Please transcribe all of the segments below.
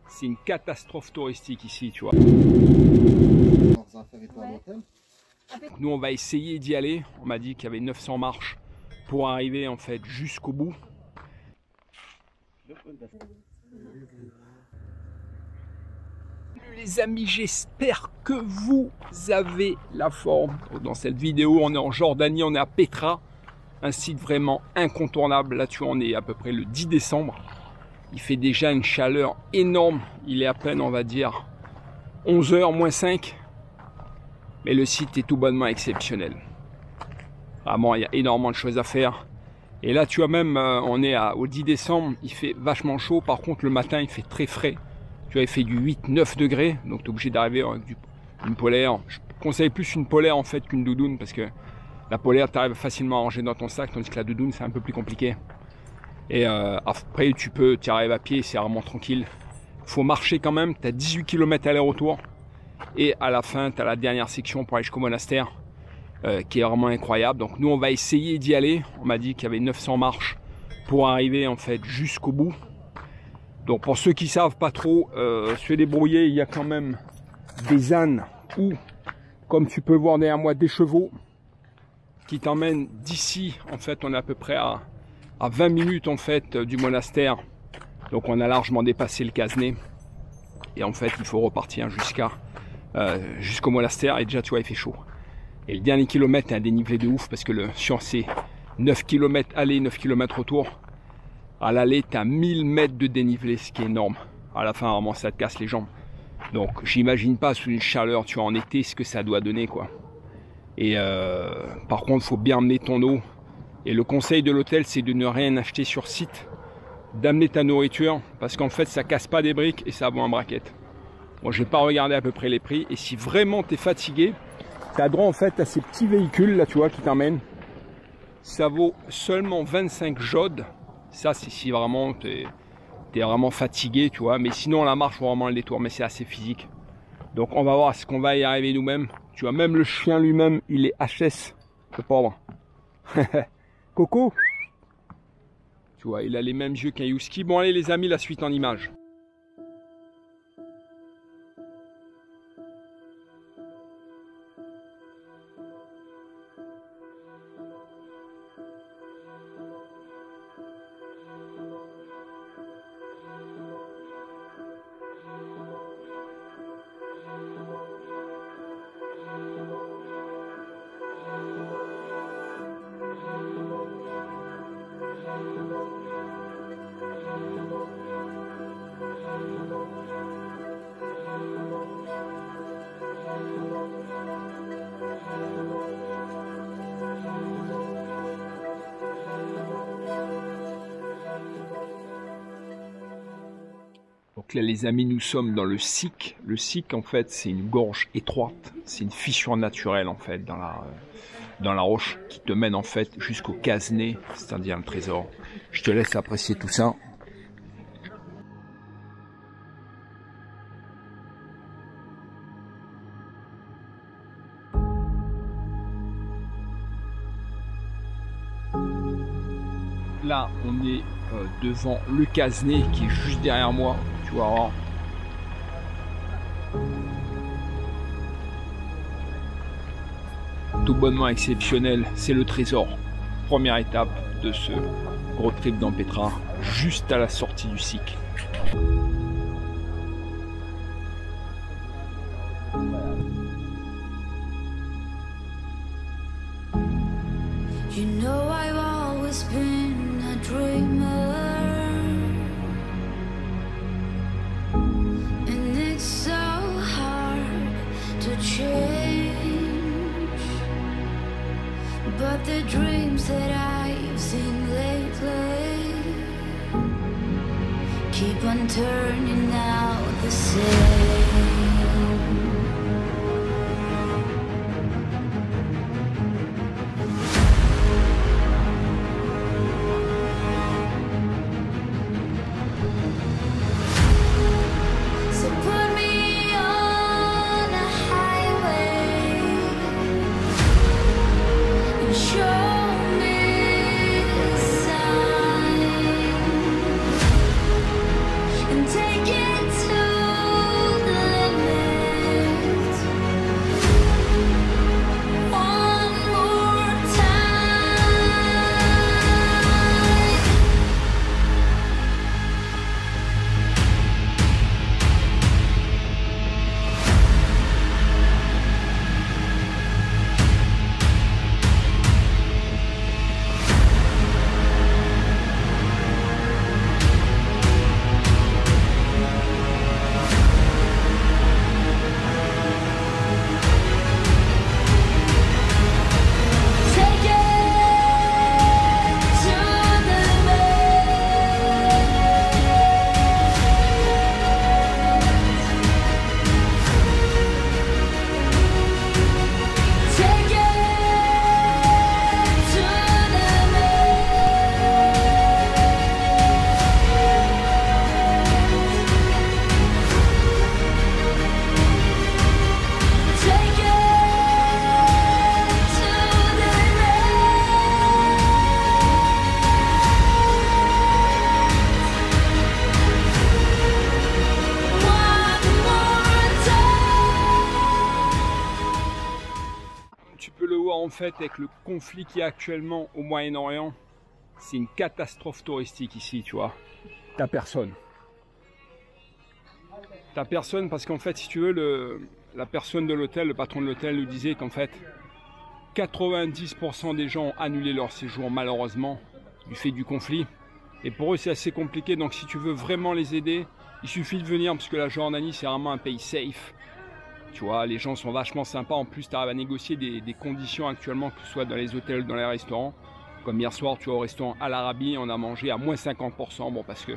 C'est une catastrophe touristique ici, tu vois. Nous, on va essayer d'y aller. On m'a dit qu'il y avait 900 marches pour arriver en fait jusqu'au bout. Les amis, j'espère que vous avez la forme. Dans cette vidéo, on est en Jordanie, on est à Petra, un site vraiment incontournable. Là, tu vois, on est à peu près le 10 décembre. Il fait déjà une chaleur énorme. Il est à peine, on va dire, 11 h moins 5. Mais le site est tout bonnement exceptionnel. Vraiment, il y a énormément de choses à faire. Et là, tu vois, même, on est au 10 décembre, il fait vachement chaud. Par contre, le matin, il fait très frais. Tu vois, il fait du 8-9 degrés. Donc, tu es obligé d'arriver avec une polaire. Je conseille plus une polaire, en fait, qu'une doudoune. Parce que la polaire, tu arrives facilement à ranger dans ton sac. Tandis que la doudoune, c'est un peu plus compliqué. Et après, tu arrives à pied, c'est vraiment tranquille. Il faut marcher quand même. Tu as 18 km aller-retour. Et à la fin, tu as la dernière section pour aller jusqu'au monastère. Qui est vraiment incroyable. Donc nous, on va essayer d'y aller. On m'a dit qu'il y avait 900 marches pour arriver en fait jusqu'au bout. Donc pour ceux qui savent pas trop se débrouiller, il y a quand même des ânes ou, comme tu peux voir derrière moi, des chevaux qui t'emmènent d'ici. En fait, on est à peu près à 20 minutes en fait du monastère. Donc on a largement dépassé le Casnet. Et en fait, il faut repartir jusqu'au monastère. Et déjà, tu vois, il fait chaud. Et le dernier kilomètre est un dénivelé de ouf parce que sur ces 9 km aller, 9 km retour, à l'aller, tu as 1000 mètres de dénivelé, ce qui est énorme. À la fin, vraiment, ça te casse les jambes. Donc, j'imagine pas sous une chaleur, tu vois, en été, ce que ça doit donner, quoi. Et par contre, il faut bien emmener ton eau. Et le conseil de l'hôtel, c'est de ne rien acheter sur site, d'amener ta nourriture, parce qu'en fait, ça casse pas des briques et ça vaut en braquette. Bon, je vais pas regarder à peu près les prix. Et si vraiment tu es fatigué, tu as droit en fait à ces petits véhicules là, tu vois, qui t'emmènent. Ça vaut seulement 25 jodes. Ça, c'est si vraiment tu es vraiment fatigué, tu vois. Mais sinon, la marche, vraiment le détour, mais c'est assez physique. Donc, on va voir ce qu'on va y arriver nous-mêmes. Tu vois, même le chien lui-même, il est HS. Le pauvre. Coco. Tu vois, il a les mêmes yeux qu'un husky. Bon, allez les amis, la suite en images. Donc là les amis, nous sommes dans le Siq. Le Siq en fait c'est une gorge étroite, c'est une fissure naturelle en fait dans la roche qui te mène en fait jusqu'au Casnet, c'est-à-dire le trésor. Je te laisse apprécier tout ça. Là on est devant le Casnet qui est juste derrière moi, tu vas voir. Tout bonnement exceptionnel, c'est le trésor. Première étape de ce road trip dans Petra, juste à la sortie du Siq. You know I've always been a dreamer, and it's so hard to change, but the dreams that I've seen lately keep on turning out the same. Take it to the limit. One more time. Take it to the limit. Take it to Tu peux le voir en fait avec le conflit qu'il y a actuellement au Moyen-Orient. C'est une catastrophe touristique ici, tu vois. T'as personne. T'as personne parce qu'en fait, si tu veux, la personne de l'hôtel, le patron de l'hôtel nous disait qu'en fait, 90% des gens ont annulé leur séjour malheureusement du fait du conflit. Et pour eux, c'est assez compliqué. Donc si tu veux vraiment les aider, il suffit de venir parce que la Jordanie, c'est vraiment un pays safe. Tu vois, les gens sont vachement sympas. En plus, tu arrives à négocier des conditions actuellement, que ce soit dans les hôtels, dans les restaurants. Comme hier soir, tu vois, au restaurant Al Arabi, on a mangé à moins 50%. Bon, parce que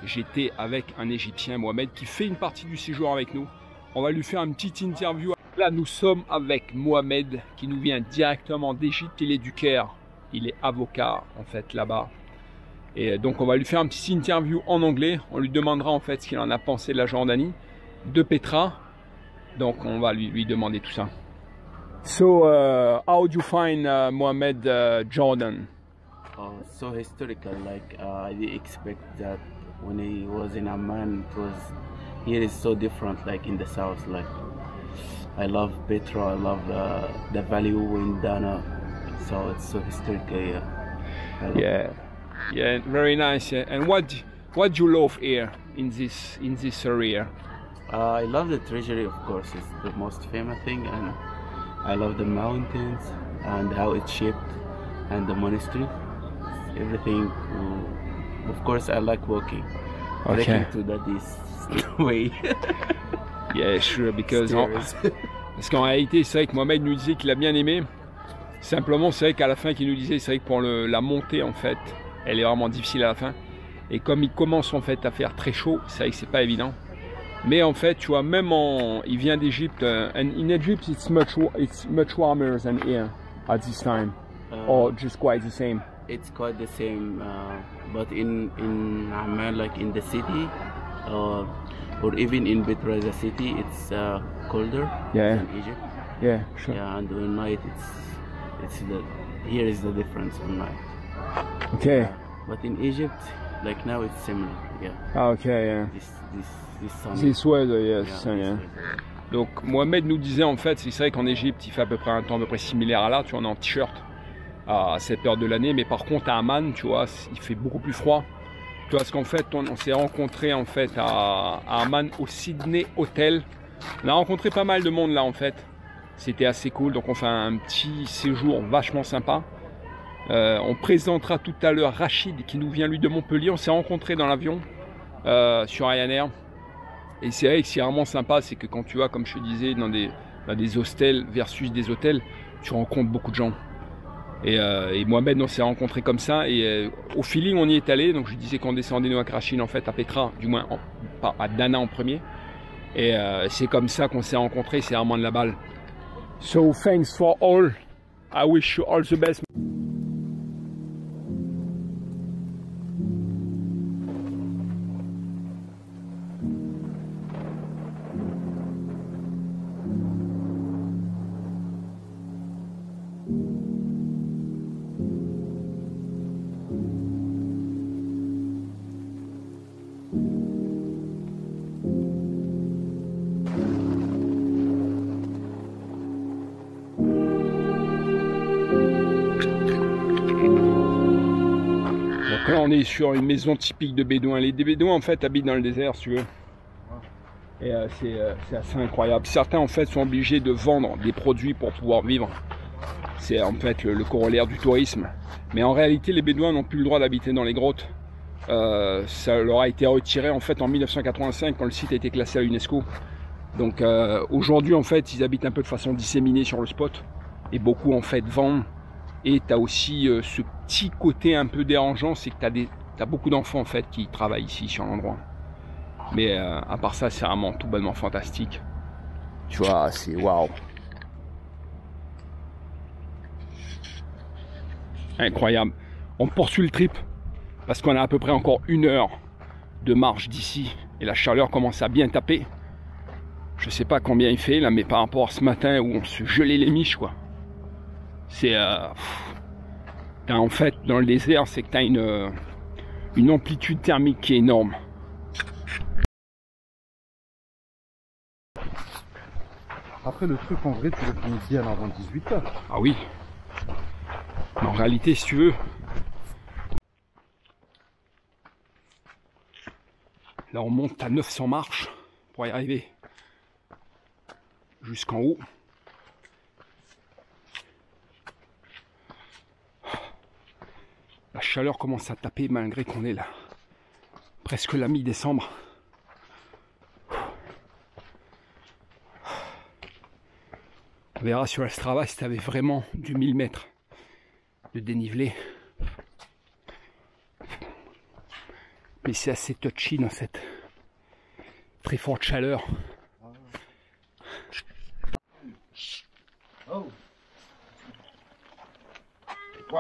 j'étais avec un Égyptien, Mohamed, qui fait une partie du séjour avec nous. On va lui faire une petite interview. Là, nous sommes avec Mohamed, qui nous vient directement d'Égypte. Il est du Caire. Il est avocat, en fait, là-bas. Et donc, on va lui faire une petite interview en anglais. On lui demandera, en fait, ce qu'il en a pensé de la Jordanie, de Petra. Donc, on va lui demander tout ça. So, how do you find Mohamed Jordan? So historical, like I didn't expect that when he was in Amman. It was here is so different, like in the south. Like I love Petra, I love the value in Dana, so it's so historical. Yeah, Yeah, very nice. Yeah. And what do you love here in this area? I love the treasury, of course. It's the most famous thing, and I love the mountains and how it's shaped, and the monastery. Everything. Of course, I like walking. Okay. Trekking to that is way. Yeah, sure, because Stairs. parce qu'en réalité, c'est vrai que Mohamed nous disait qu'il a bien aimé. Simplement, c'est vrai qu'à la fin, qu'il nous disait, c'est vrai que pour la montée, en fait, elle est vraiment difficile à la fin. Et comme il commence en fait à faire très chaud, c'est vrai que c'est pas évident. Mais en fait, tu vois, même il vient d'Égypte. And in Egypt, it's much warmer than here at this time, or just quite the same. It's quite the same, but in Amman, like in the city, or even in Petra, the city, it's colder Yeah. than Egypt. Yeah, sure. Yeah, and at night here is the difference at night. Okay. But in Egypt, like now, it's similar. Yeah. Ah, okay, yeah. This sunny. This weather, yes, Yeah, yeah. this weather. Donc Mohamed nous disait en fait, c'est vrai qu'en Égypte, il fait à peu près un temps à peu près similaire à là, tu vois, on est en t-shirt à cette heure de l'année, mais par contre à Amman, tu vois, il fait beaucoup plus froid. Tu vois, parce qu'en fait, on s'est rencontré en fait à Amman au Sydney Hotel. On a rencontré pas mal de monde là en fait. C'était assez cool, donc on fait un petit séjour vachement sympa. On présentera tout à l'heure Rachid qui nous vient lui de Montpellier. On s'est rencontré dans l'avion sur Ryanair. Et c'est vrai que c'est vraiment sympa, c'est que quand tu vas, comme je te disais, dans des hostels versus des hôtels, tu rencontres beaucoup de gens. Et Mohamed, on s'est rencontrés comme ça. Et au feeling, on y est allé. Donc je disais qu'on descendait nous à Rachid en fait à Petra, du moins pas à Dana en premier. Et c'est comme ça qu'on s'est rencontrés. C'est vraiment de la balle. So thanks for all. I wish you all the best. on est sur une maison typique de Bédouins. Les Bédouins en fait habitent dans le désert, si tu veux. Et c'est assez incroyable. Certains en fait sont obligés de vendre des produits pour pouvoir vivre. C'est en fait le corollaire du tourisme. Mais en réalité, les Bédouins n'ont plus le droit d'habiter dans les grottes. Ça leur a été retiré en fait en 1985 quand le site a été classé à l'UNESCO. Donc aujourd'hui en fait, ils habitent un peu de façon disséminée sur le spot. Et beaucoup en fait vendent. Et tu as aussi ce petit côté un peu dérangeant, c'est que tu as beaucoup d'enfants en fait qui travaillent ici sur l'endroit. Mais à part ça, c'est vraiment tout bonnement fantastique. Tu vois, c'est waouh. Incroyable. On poursuit le trip parce qu'on a à peu près encore 1 heure de marche d'ici et la chaleur commence à bien taper. Je sais pas combien il fait là, mais par rapport à ce matin où on se gelait les miches quoi. C'est en fait dans le désert, c'est que tu as une amplitude thermique qui est énorme. Après le truc en vrai tu le finis bien avant 18h. Ah oui. Mais en réalité si tu veux, là on monte à 900 marches pour y arriver jusqu'en haut. La chaleur commence à taper malgré qu'on est là presque la mi-décembre. On verra sur la Strava si tu avais vraiment du 1000 mètres de dénivelé. Mais c'est assez touchy dans cette très forte chaleur. Oh. Wow.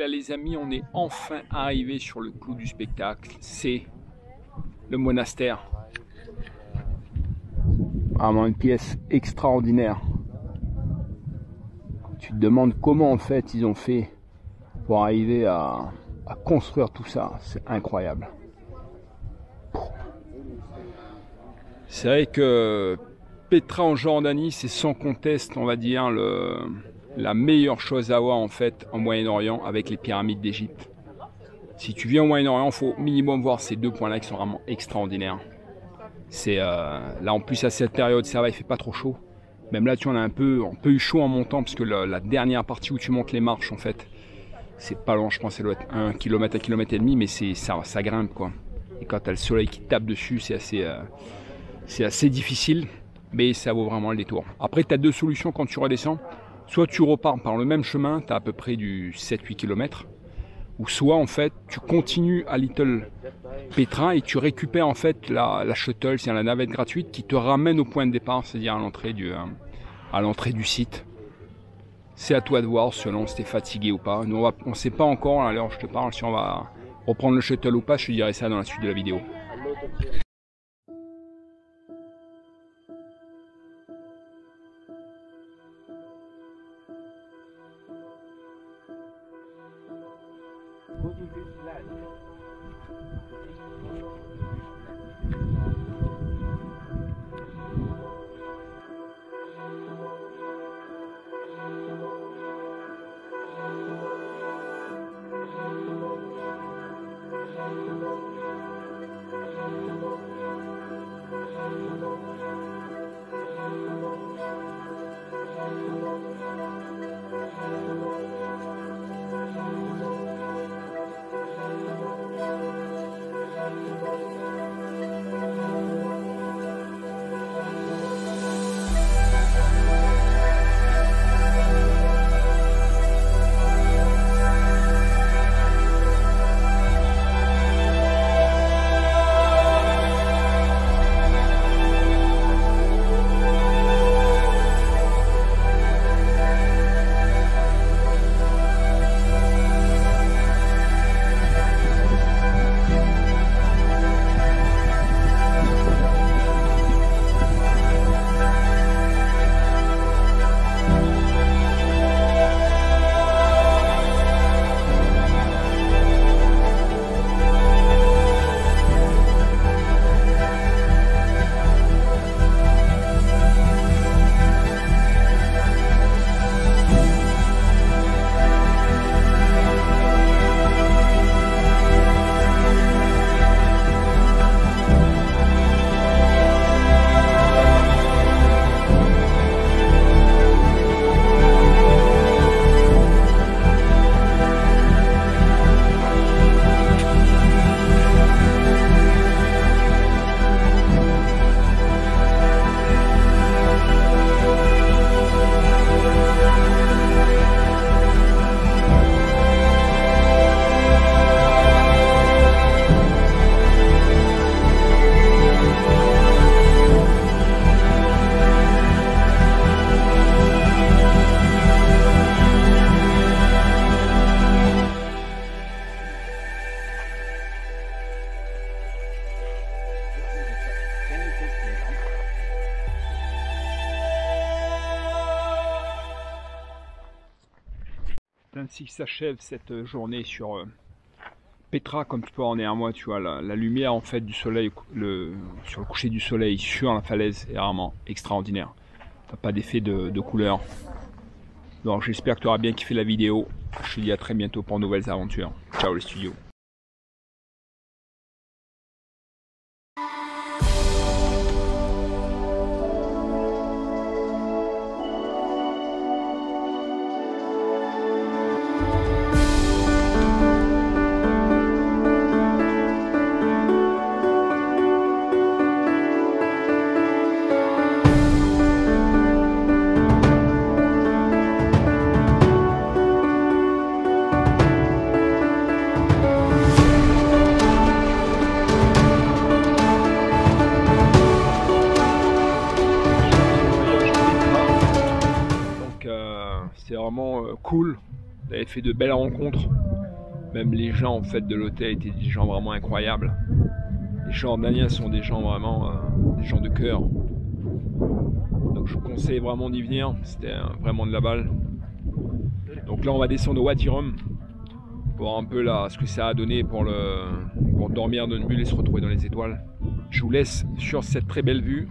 Les amis, on est enfin arrivé sur le clou du spectacle, c'est le monastère. Vraiment une pièce extraordinaire. Tu te demandes comment en fait ils ont fait pour arriver à construire tout ça, c'est incroyable. C'est vrai que Petra en Jordanie, c'est sans conteste, on va dire, la meilleure chose à voir en fait en Moyen-Orient avec les pyramides d'Égypte. Si tu viens au Moyen-Orient, il faut au minimum voir ces 2 points-là qui sont vraiment extraordinaires. C'est là en plus à cette période, ça va, il fait pas trop chaud. Même là, tu en as un peu eu chaud en montant parce que la dernière partie où tu montes les marches en fait, c'est pas long, je pense, ça doit être 1 km, 1,5 km, mais ça grimpe quoi. Et quand tu as le soleil qui tape dessus, c'est assez difficile, mais ça vaut vraiment le détour. Après, tu as 2 solutions quand tu redescends. Soit tu repars par le même chemin, tu as à peu près du 7-8 km, ou soit en fait tu continues à Little Petra et tu récupères en fait la shuttle, c'est la navette gratuite qui te ramène au point de départ, c'est-à-dire à l'entrée du site. C'est à toi de voir selon si tu es fatigué ou pas. Nous on ne sait pas encore à l'heure où je te parle si on va reprendre le shuttle ou pas, je te dirai ça dans la suite de la vidéo. ainsi que s'achève cette journée sur Petra. Comme tu peux en derrière moi, tu vois la lumière en fait du soleil, sur le coucher du soleil sur la falaise est vraiment extraordinaire. T'as pas d'effet de couleur. Donc j'espère que tu auras bien kiffé la vidéo. Je te dis à très bientôt pour de nouvelles aventures. Ciao les studios. C'est vraiment cool, vous avez fait de belles rencontres, même les gens en fait de l'hôtel étaient des gens vraiment incroyables. Les Jordaniens sont des gens vraiment, des gens de cœur, donc je vous conseille vraiment d'y venir, c'était vraiment de la balle. Donc là on va descendre au Wadi Rum, voir un peu là ce que ça a donné pour dormir dans une bulle et se retrouver dans les étoiles. Je vous laisse sur cette très belle vue.